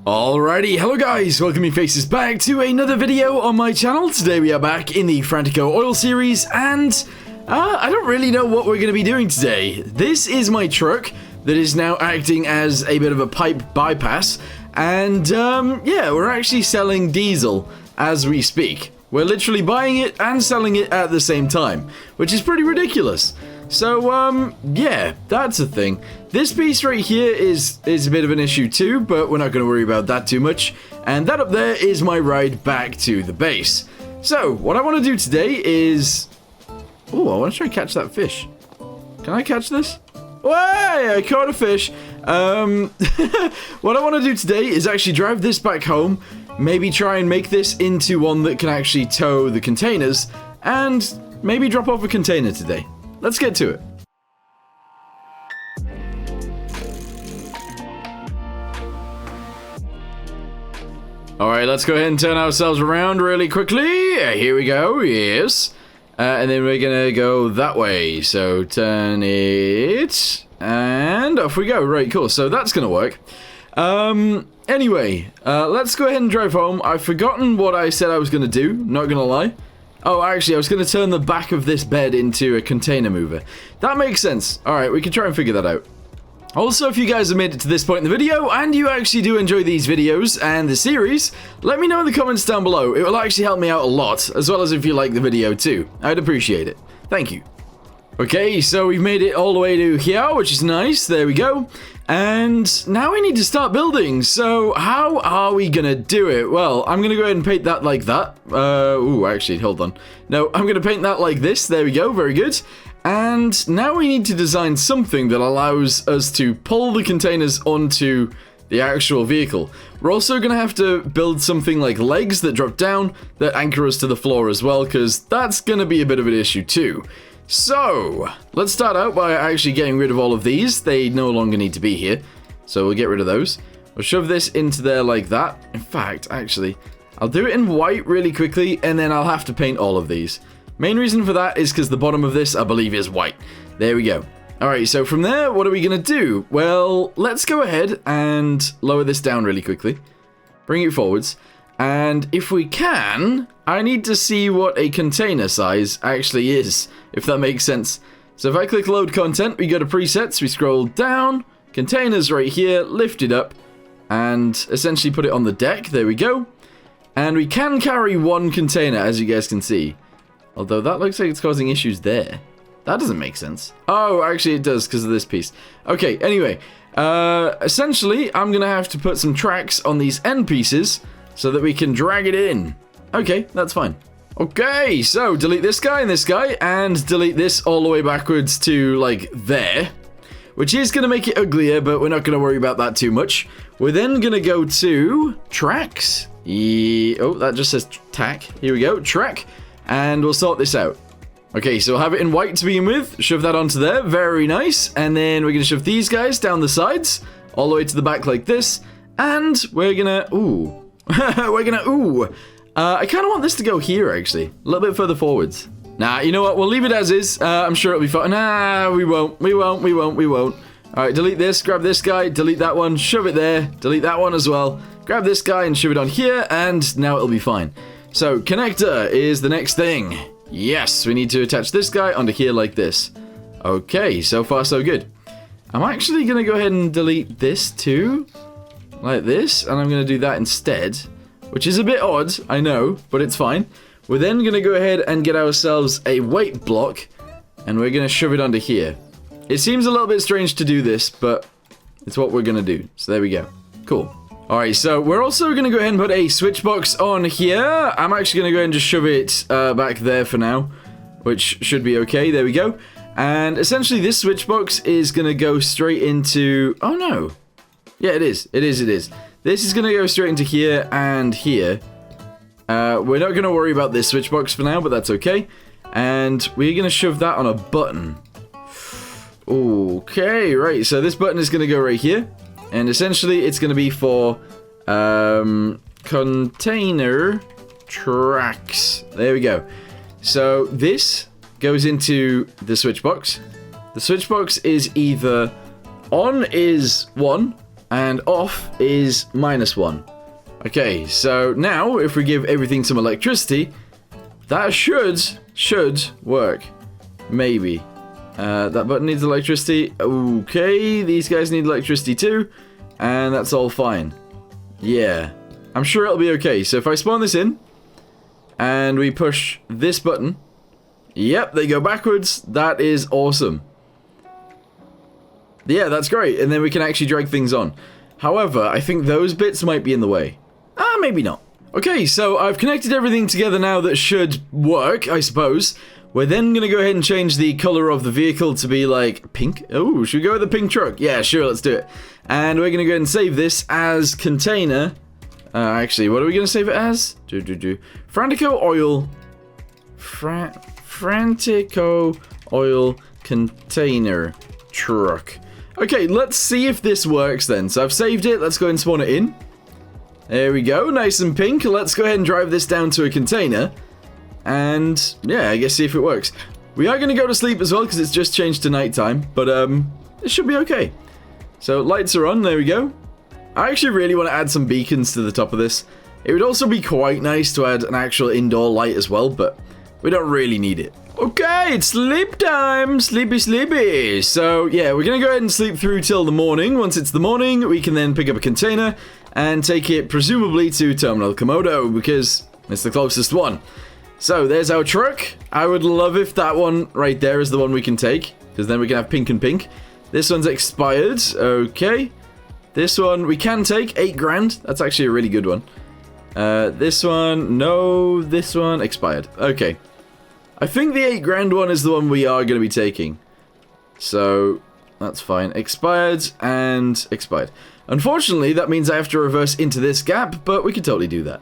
Alrighty, hello guys, welcome you faces back to another video on my channel. Today we are back in the Frantico oil series, and I don't really know what we're going to be doing today. This is my truck that is now acting as a bit of a pipe bypass, and yeah, we're actually selling diesel as we speak. We're literally buying it and selling it at the same time, which is pretty ridiculous. So, yeah, that's a thing. This piece right here is a bit of an issue too, but we're not going to worry about that too much. And that up there is my ride back to the base. So, what I want to do today is... Oh, I want to try and catch that fish. Can I catch this? Way, I caught a fish. What I want to do today is actually drive this back home, maybe try and make this into one that can actually tow the containers, and maybe drop off a container today. Let's get to it. Alright, let's go ahead and turn ourselves around really quickly. Here we go, yes. And then we're gonna go that way. So turn it, and off we go. Right, cool. So that's gonna work. Anyway, let's go ahead and drive home. I've forgotten what I said I was gonna do, not gonna lie. Oh, actually, I was going to turn the back of this bed into a container mover. That makes sense. Alright, we can try and figure that out. Also, if you guys have made it to this point in the video, and you actually do enjoy these videos and the series, let me know in the comments down below. It will actually help me out a lot, as well as if you like the video too. I'd appreciate it. Thank you. Okay, so we've made it all the way to here, which is nice. There we go. And now we need to start building. So how are we gonna do it? Well, I'm gonna go ahead and paint that like that. Ooh, actually, hold on. No, I'm gonna paint that like this. There we go, very good. And now we need to design something that allows us to pull the containers onto the actual vehicle. We're also gonna have to build something like legs that drop down that anchor us to the floor as well, because that's gonna be a bit of an issue too. So, let's start out by actually getting rid of all of these. They no longer need to be here, so we'll get rid of those. We'll shove this into there like that. In fact, actually, I'll do it in white really quickly, and then I'll have to paint all of these. Main reason for that is because the bottom of this, I believe, is white. There we go. Alright, so from there, what are we going to do? Well, let's go ahead and lower this down really quickly. Bring it forwards. And if we can, I need to see what a container size actually is, if that makes sense. So if I click load content, we go to presets, we scroll down, containers right here, lift it up, and essentially put it on the deck. There we go. And we can carry one container, as you guys can see. Although that looks like it's causing issues there. That doesn't make sense. Oh, actually it does because of this piece. Okay, anyway. Essentially, I'm going to have to put some tracks on these end pieces so that we can drag it in. Okay, that's fine. Okay, so delete this guy, and delete this all the way backwards to, like, there. Which is going to make it uglier, but we're not going to worry about that too much. We're then going to go to tracks. Oh, that just says tack. Here we go, track. And we'll sort this out. Okay, so we'll have it in white to begin with. Shove that onto there, very nice. And then we're going to shove these guys down the sides, all the way to the back like this. And we're going to, ooh. We're gonna, I kind of want this to go here, actually. A little bit further forwards. Nah, you know what? We'll leave it as is. I'm sure it'll be fine. Nah, we won't. Alright, delete this, grab this guy, delete that one, shove it there, delete that one as well. Grab this guy and shove it on here, and now it'll be fine. So, connector is the next thing. Yes, we need to attach this guy onto here like this. Okay, so far so good. I'm actually gonna go ahead and delete this too. Like this, and I'm going to do that instead, which is a bit odd, I know, but it's fine. We're then going to go ahead and get ourselves a weight block, and we're going to shove it onto here. It seems a little bit strange to do this, but it's what we're going to do. So there we go. Cool. Alright, so we're also going to go ahead and put a switch box on here. I'm actually going to go ahead and just shove it back there for now, which should be okay. There we go. And essentially this switch box is going to go straight into... Oh no. Yeah, it is. This is going to go straight into here and here. We're not going to worry about this switch box for now, but that's okay. And we're going to shove that on a button. Okay, right. So this button is going to go right here. And essentially, it's going to be for container tracks. There we go. So this goes into the switch box. The switch box is either on is 1, And off is -1. Okay, so now if we give everything some electricity, that should work. Maybe. That button needs electricity. Okay, these guys need electricity too. And that's all fine. Yeah. I'm sure it'll be okay. So if I spawn this in, and we push this button, yep, they go backwards. That is awesome. Yeah, that's great. And then we can actually drag things on. However, I think those bits might be in the way. Maybe not. Okay, so I've connected everything together now that should work, I suppose. We're then going to go ahead and change the color of the vehicle to be like pink. Oh, should we go with the pink truck? Yeah, sure, let's do it. And we're going to go ahead and save this as container. Actually, what are we going to save it as? Frantico oil. Frantico oil container truck. Okay, let's see if this works then. So I've saved it. Let's go ahead and spawn it in. There we go, nice and pink. Let's go ahead and drive this down to a container. And, yeah, I guess see if it works. We are going to go to sleep as well, because it's just changed to nighttime. But, it should be okay. So, lights are on, there we go. I actually really want to add some beacons to the top of this. It would also be quite nice to add an actual indoor light as well, but we don't really need it. Okay, it's sleep time! Sleepy, sleepy! So, yeah, we're going to go ahead and sleep through till the morning. Once it's the morning, we can then pick up a container and take it, presumably, to Terminal Komodo, because it's the closest one. So, there's our truck. I would love if that one right there is the one we can take, because then we can have pink and pink. This one's expired. Okay. This one we can take, 8 grand. That's actually a really good one. This one, no. This one, expired. Okay. I think the 8 grand one is the one we are going to be taking. So, that's fine. Expired and expired. Unfortunately, that means I have to reverse into this gap, but we can totally do that.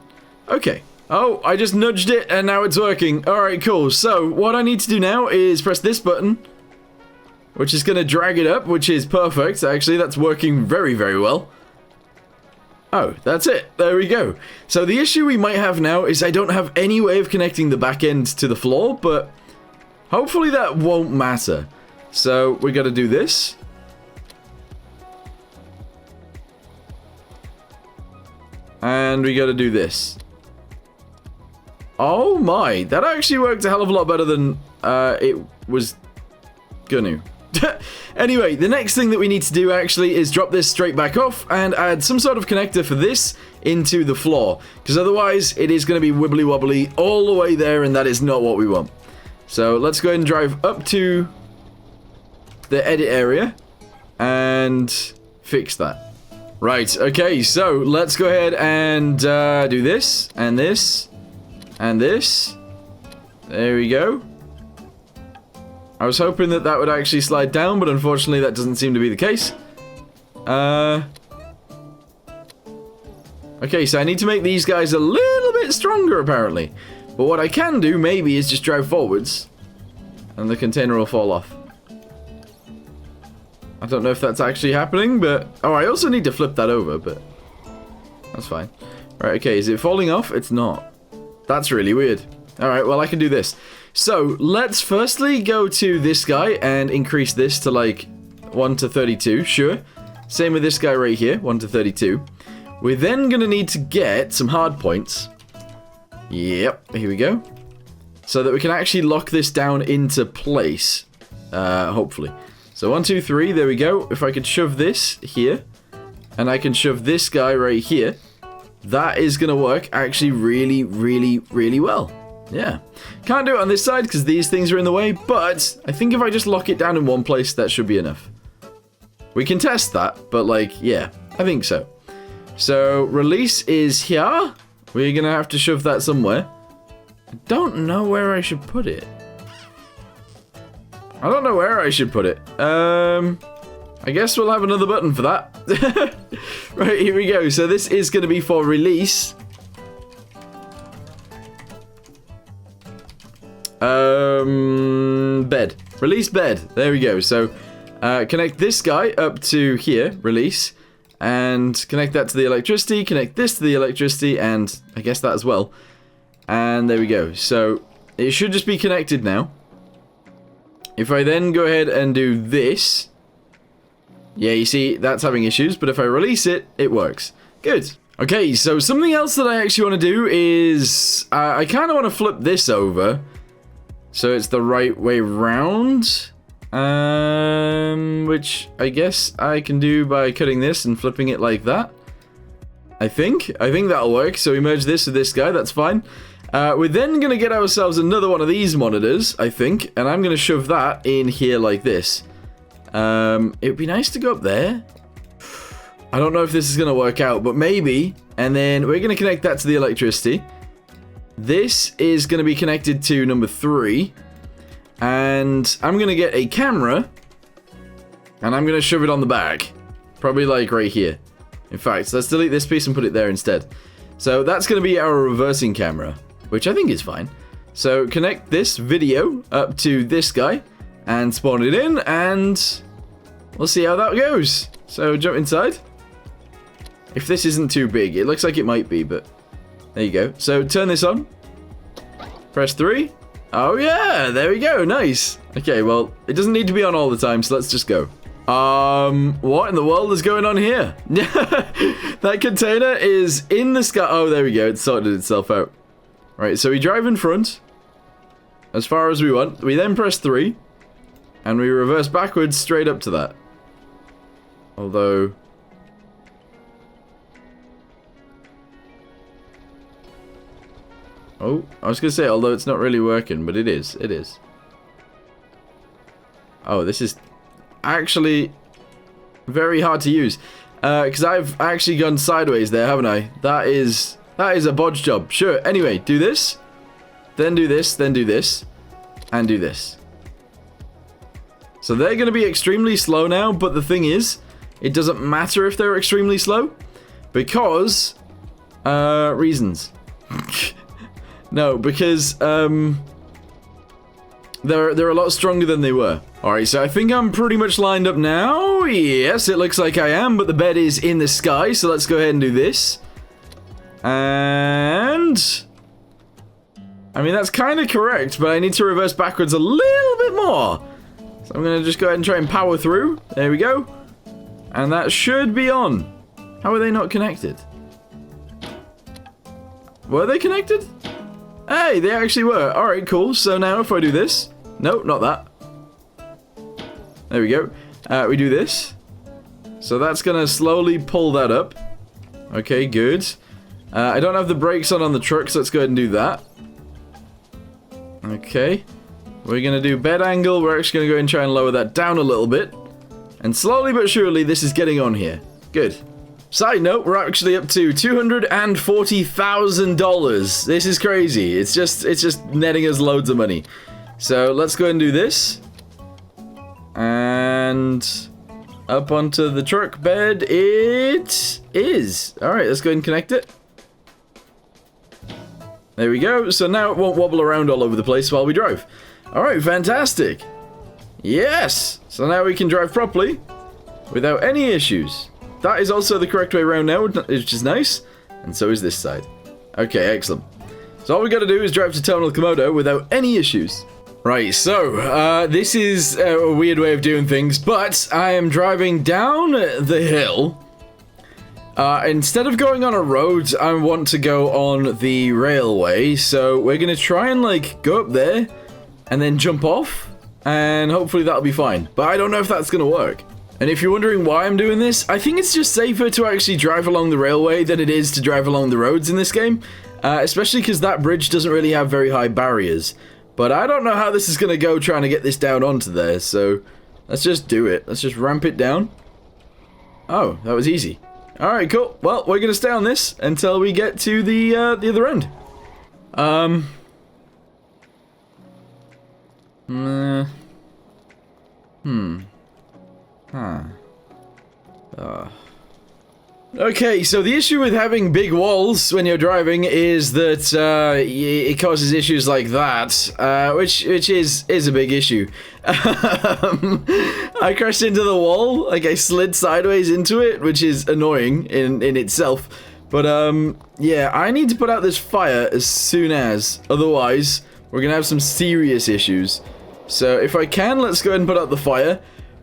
Okay. Oh, I just nudged it and now it's working. Alright, cool. So, what I need to do now is press this button, which is going to drag it up, which is perfect. Actually, that's working very, very well. Oh, that's it. There we go. So the issue we might have now is I don't have any way of connecting the back end to the floor, but hopefully that won't matter. So we got to do this. And we got to do this. Oh my, that actually worked a hell of a lot better than it was gonna. Anyway, the next thing that we need to do actually is drop this straight back off and add some sort of connector for this into the floor, because otherwise it is going to be wibbly wobbly all the way there, and that is not what we want. So let's go ahead and drive up to the edit area and fix that. Right, okay, so let's go ahead and do this and this and this. There we go. I was hoping that that would actually slide down, but unfortunately that doesn't seem to be the case. Okay, so I need to make these guys a little bit stronger, apparently. But what I can do, maybe, is just drive forwards, and the container will fall off. I don't know if that's actually happening, but... Oh, I also need to flip that over, but... That's fine. Right, okay, is it falling off? It's not. That's really weird. Alright, well, I can do this. So, let's firstly go to this guy and increase this to, like, 1 to 32, sure. Same with this guy right here, 1 to 32. We're then going to need to get some hard points. Yep, here we go. So that we can actually lock this down into place, hopefully. So, 1, 2, 3, there we go. If I could shove this here, and I can shove this guy right here, that is going to work actually really, really, really well. Yeah. Can't do it on this side because these things are in the way, but I think if I just lock it down in one place, that should be enough. We can test that, but like, yeah, I think so. So, release is here. We're going to have to shove that somewhere. I don't know where I should put it. I don't know where I should put it. I guess we'll have another button for that. Right, here we go. So this is going to be for release. Bed. Release bed. There we go. So, connect this guy up to here, release, and connect that to the electricity, connect this to the electricity, and I guess that as well. And there we go. So, it should just be connected now. If I then go ahead and do this, Yeah, you see, that's having issues, but if I release it, it works. Good. Okay, so something else that I actually want to do is... I kind of want to flip this over, so it's the right way round. Which I guess I can do by cutting this and flipping it like that. I think that'll work. So we merge this with this guy, that's fine. We're then going to get ourselves another one of these monitors, I think, and I'm going to shove that in here like this. It would be nice to go up there. I don't know if this is going to work out, but maybe. And then we're going to connect that to the electricity. This is going to be connected to number 3. And I'm going to get a camera. And I'm going to shove it on the back. Probably like right here. In fact, let's delete this piece and put it there instead. So that's going to be our reversing camera, which I think is fine. So connect this video up to this guy and spawn it in, and we'll see how that goes. So jump inside. If this isn't too big, it looks like it might be, but there you go. So turn this on. Press 3. Oh yeah, there we go. Nice. Okay, well, it doesn't need to be on all the time, so let's just go. What in the world is going on here? That container is in the sky. Oh, there we go. It sorted itself out. Right, so we drive in front as far as we want. We then press 3 and we reverse backwards straight up to that. Although... Oh, I was going to say, although it's not really working, but it is. It is. Oh, this is actually very hard to use. Because I've actually gone sideways there, haven't I? That is a bodge job. Sure. Anyway, do this. Then do this. Then do this. And do this. So they're going to be extremely slow now, but the thing is, it doesn't matter if they're extremely slow. Because... reasons. No, because they're a lot stronger than they were. Alright, so I think I'm pretty much lined up now. Yes, it looks like I am, but the bed is in the sky, so let's go ahead and do this. And... I mean, that's kind of correct, but I need to reverse backwards a little bit more. So I'm going to just go ahead and try and power through. There we go. And that should be on. How are they not connected? Were they connected? Hey, they actually were. Alright, cool. So now if I do this... No, not that. There we go. We do this. So that's going to slowly pull that up. Okay, good. I don't have the brakes on the truck, so let's go ahead and do that. Okay. We're going to do bed angle. We're actually going to go and try and lower that down a little bit. And slowly but surely, this is getting on here. Good. Side note, we're actually up to $240,000. This is crazy. It's just netting us loads of money. So let's go ahead and do this. And up onto the truck bed it is. Alright, let's go ahead and connect it. There we go. So now it won't wobble around all over the place while we drive. Alright, fantastic. Yes! So now we can drive properly without any issues. That is also the correct way around now, which is nice. And so is this side. Okay, excellent. So all we got to do is drive to Terminal Komodo without any issues. Right, so, this is a weird way of doing things, but I am driving down the hill. Instead of going on a road, I want to go on the railway. So we're going to try and, like, go up there and then jump off. And hopefully that'll be fine. But I don't know if that's going to work. And if you're wondering why I'm doing this, I think it's just safer to actually drive along the railway than it is to drive along the roads in this game. Especially because that bridge doesn't really have very high barriers. But I don't know how this is going to go trying to get this down onto there, so let's just do it. Let's just ramp it down. Oh, that was easy. Alright, cool. Well, we're going to stay on this until we get to the other end. Okay, so the issue with having big walls when you're driving is that it causes issues like that, which is a big issue. I crashed into the wall, like I slid sideways into it, which is annoying in itself. But yeah, I need to put out this fire as soon as, otherwise we're gonna have some serious issues. So if I can, let's go ahead and put out the fire.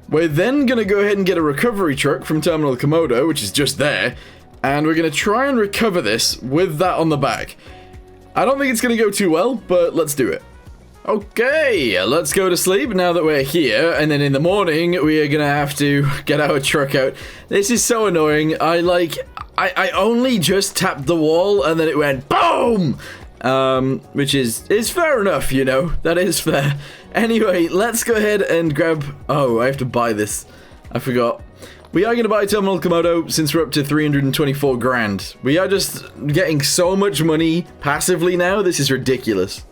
We're then going to go ahead and get a recovery truck from Terminal Komodo, which is just there. And we're going to try and recover this with that on the back. I don't think it's going to go too well, but let's do it. Okay, let's go to sleep now that we're here, and then in the morning we are gonna have to get our truck out. This is so annoying. I only just tapped the wall and then it went BOOM! Which is fair enough, you know. That is fair. Anyway, let's go ahead and grab... Oh, I have to buy this. I forgot. We are going to buy Terminal Komodo since we're up to 324 grand. We are just getting so much money passively now. This is ridiculous.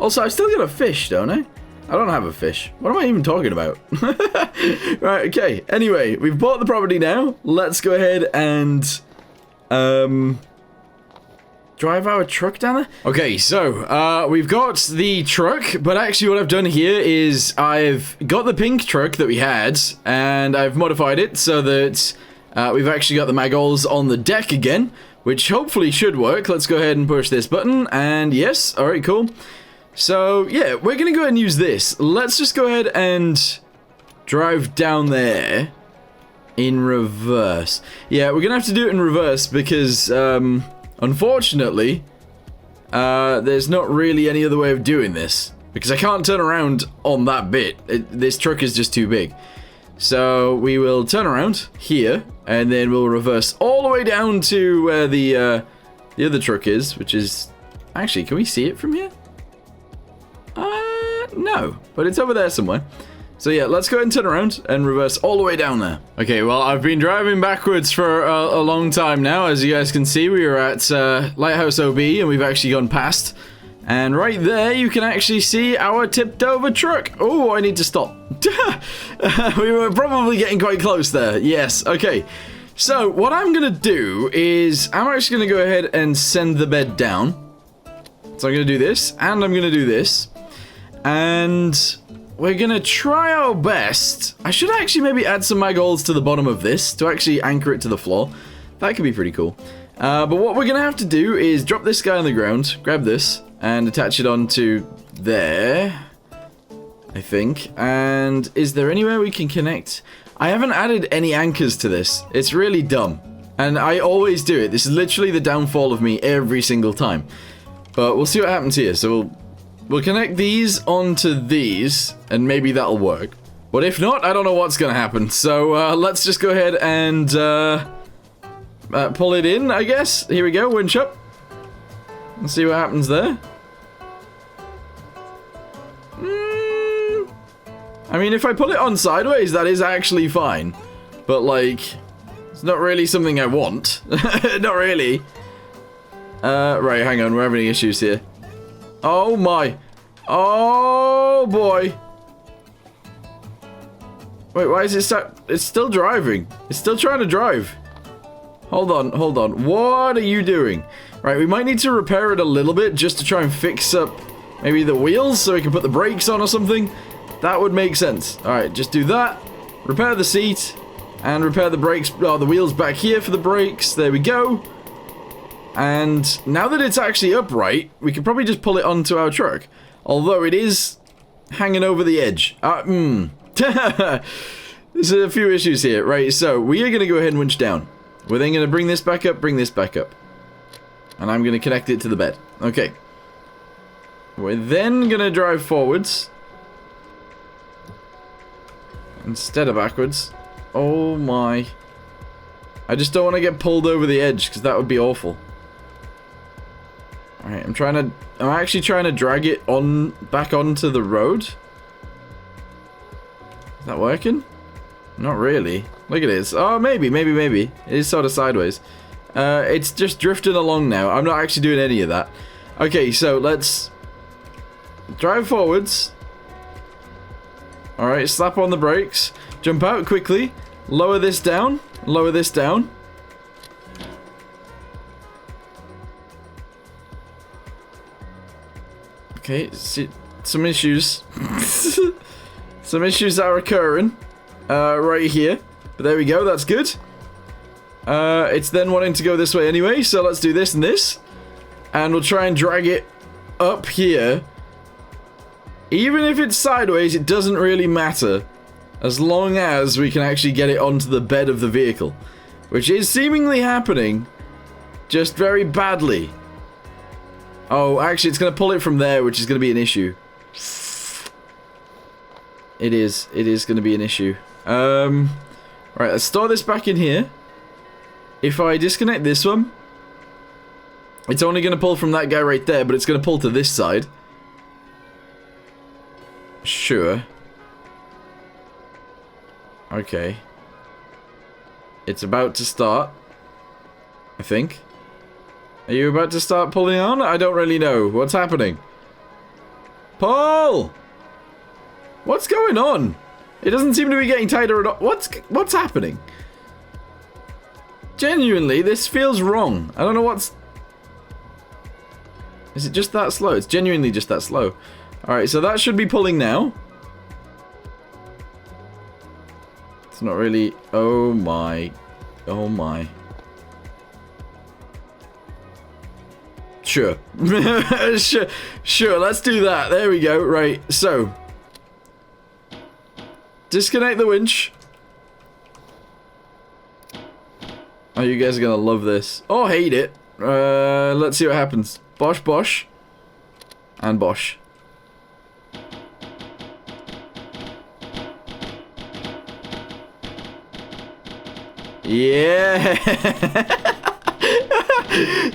Also, I've still got a fish, don't I? I don't have a fish. What am I even talking about? Right, okay. Anyway, we've bought the property now. Let's go ahead and drive our truck down there. Okay, so we've got the truck, but actually what I've done here is I've got the pink truck that we had, and I've modified it so that we've actually got the maggols on the deck again, which hopefully should work. Let's go ahead and push this button, and yes, all right, cool. So, yeah, we're going to go ahead and use this. Let's just go ahead and drive down there in reverse. Yeah, we're going to have to do it in reverse because, unfortunately, there's not really any other way of doing this. Because I can't turn around on that bit. This truck is just too big. So, we will turn around here, and then we'll reverse all the way down to where the other truck is, which is... Actually, can we see it from here? No, but it's over there somewhere. So yeah, let's go ahead and turn around and reverse all the way down there. Okay, well, I've been driving backwards for a long time now. As you guys can see, we were at Lighthouse OB, and we've actually gone past. And right there, you can actually see our tipped-over truck. Oh, I need to stop. We were probably getting quite close there. Yes, okay. So, what I'm going to do is, I'm actually going to go ahead and send the bed down. So I'm going to do this, and I'm going to do this. And we're going to try our best. I should actually maybe add some maggols to the bottom of this to actually anchor it to the floor. That could be pretty cool. But what we're going to have to do is drop this guy on the ground, grab this, and attach it onto there, I think. And is there anywhere we can connect? I haven't added any anchors to this. It's really dumb. And I always do it. This is literally the downfall of me every single time. But we'll see what happens here. So we'll connect these onto these, and maybe that'll work. But if not, I don't know what's gonna happen. So let's just go ahead and pull it in, I guess. Here we go, winch up. Let's see what happens there. I mean, if I pull it on sideways, that is actually fine. But, like, it's not really something I want. Not really. Right, hang on, we're having issues here. Oh my. Oh boy. Wait, why is it stuck? It's still driving. It's still trying to drive. Hold on, hold on. What are you doing? Right, we might need to repair it a little bit just to try and fix up maybe the wheels so we can put the brakes on or something. That would make sense. Alright, just do that. Repair the seat. And repair the brakes. Oh, the wheels back here for the brakes. There we go. And now that it's actually upright, we could probably just pull it onto our truck. Although it is hanging over the edge. There's a few issues here. Right, so we are going to go ahead and winch down. We're then going to bring this back up, bring this back up. And I'm going to connect it to the bed. Okay. We're then going to drive forwards. Instead of backwards. Oh my. I just don't want to get pulled over the edge, because that would be awful. Alright, I'm actually trying to drag it back onto the road. Is that working? Not really. Look at this. Oh, maybe. It is sort of sideways. It's just drifting along now. I'm not actually doing any of that. Okay, so let's drive forwards. Alright, slap on the brakes. Jump out quickly. Lower this down. Lower this down. Okay, see, some issues. Some issues are occurring. Right here. But there we go, that's good. It's then wanting to go this way anyway, so let's do this and this. And we'll try and drag it up here. Even if it's sideways, it doesn't really matter. As long as we can actually get it onto the bed of the vehicle. Which is seemingly happening. Just very badly. Oh, actually, it's going to pull it from there, which is going to be an issue. It is. It is going to be an issue. Right, let's store this back in here. If I disconnect this one, it's only going to pull from that guy right there, but it's going to pull to this side. Sure. Okay. It's about to start. I think. Are you about to start pulling on? I don't really know. What's happening? Paul! What's going on? It doesn't seem to be getting tighter at all. What's happening? Genuinely, this feels wrong. I don't know what's... Is it just that slow? It's genuinely just that slow. Alright, so that should be pulling now. It's not really... Oh my. Oh my. Sure. Sure, let's do that. There we go. Right, so. Disconnect the winch. Oh, you guys are gonna love this. Or hate it. Let's see what happens. Bosh, bosh. And bosh. Yeah.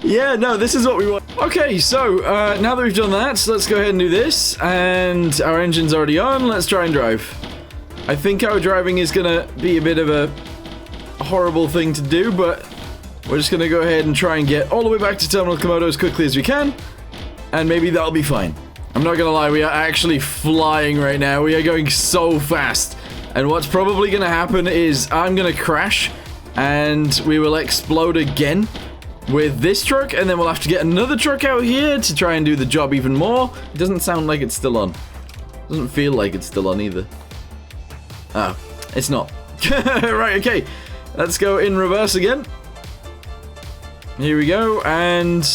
Yeah, no, this is what we want. Okay, so, now that we've done that, let's go ahead and do this. And our engine's already on. Let's try and drive. I think our driving is gonna be a bit of a horrible thing to do, but we're just gonna go ahead and try and get all the way back to Terminal Komodo as quickly as we can. And maybe that'll be fine. I'm not gonna lie, we are actually flying right now. We are going so fast. And what's probably gonna happen is I'm gonna crash and we will explode again with this truck, and then we'll have to get another truck out here to try and do the job even more. It doesn't sound like it's still on. Doesn't feel like it's still on either. Oh, it's not. Right, okay. Let's go in reverse again. Here we go, and...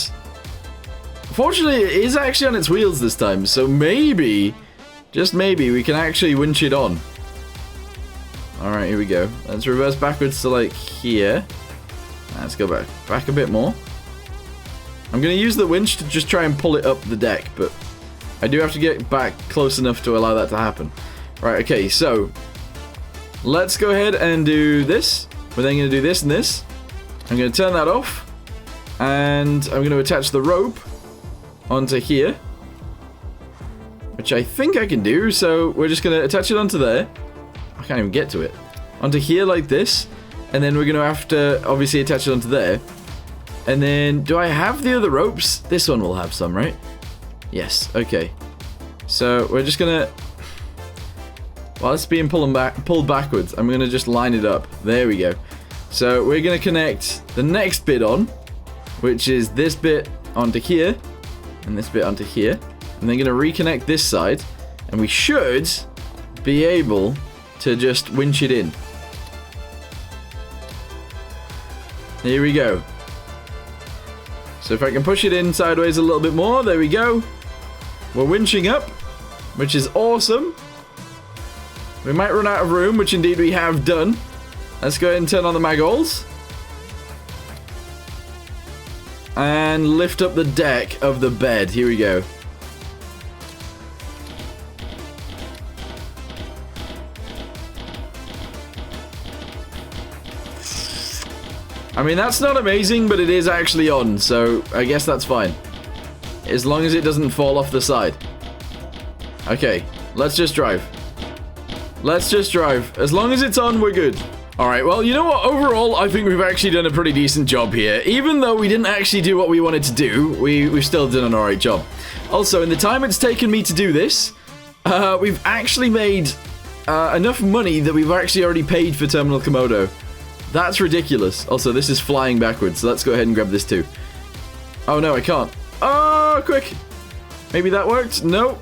Fortunately, it is actually on its wheels this time, so maybe, just maybe, we can actually winch it on. Alright, here we go. Let's reverse backwards to, like, here. Let's go back a bit more. I'm going to use the winch to just try and pull it up the deck, but I do have to get back close enough to allow that to happen. Right, okay, so let's go ahead and do this. We're then going to do this and this. I'm going to turn that off, and I'm going to attach the rope onto here, which I think I can do, so we're just going to attach it onto there. I can't even get to it. Onto here like this. And then we're going to have to, obviously, attach it onto there. And then, do I have the other ropes? This one will have some, right? Yes, okay. So, we're just going to... While it's being pulled backwards, I'm going to just line it up. There we go. So, we're going to connect the next bit on, which is this bit onto here, and this bit onto here. And then going to reconnect this side, and we should be able to just winch it in. Here we go. So if I can push it in sideways a little bit more, there we go. We're winching up, which is awesome. We might run out of room, which indeed we have done. Let's go ahead and turn on the magholes. And lift up the deck of the bed. Here we go. I mean, that's not amazing, but it is actually on, so I guess that's fine. As long as it doesn't fall off the side. Okay, let's just drive. Let's just drive. As long as it's on, we're good. Alright, well, you know what? Overall, I think we've actually done a pretty decent job here. Even though we didn't actually do what we wanted to do, we've still done an alright job. Also, in the time it's taken me to do this, we've actually made enough money that we've actually already paid for Terminal Komodo. That's ridiculous. Also, this is flying backwards, so let's go ahead and grab this too. Oh, no, I can't. Oh, quick. Maybe that worked? No.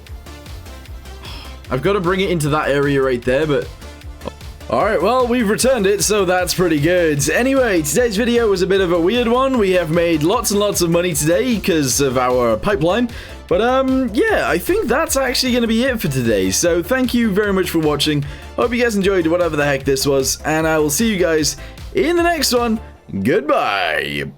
I've got to bring it into that area right there, but... Alright, well, we've returned it, so that's pretty good. Anyway, today's video was a bit of a weird one. We have made lots and lots of money today because of our pipeline. But, yeah, I think that's actually going to be it for today. So, thank you very much for watching. Hope you guys enjoyed whatever the heck this was. And I will see you guys in the next one. Goodbye.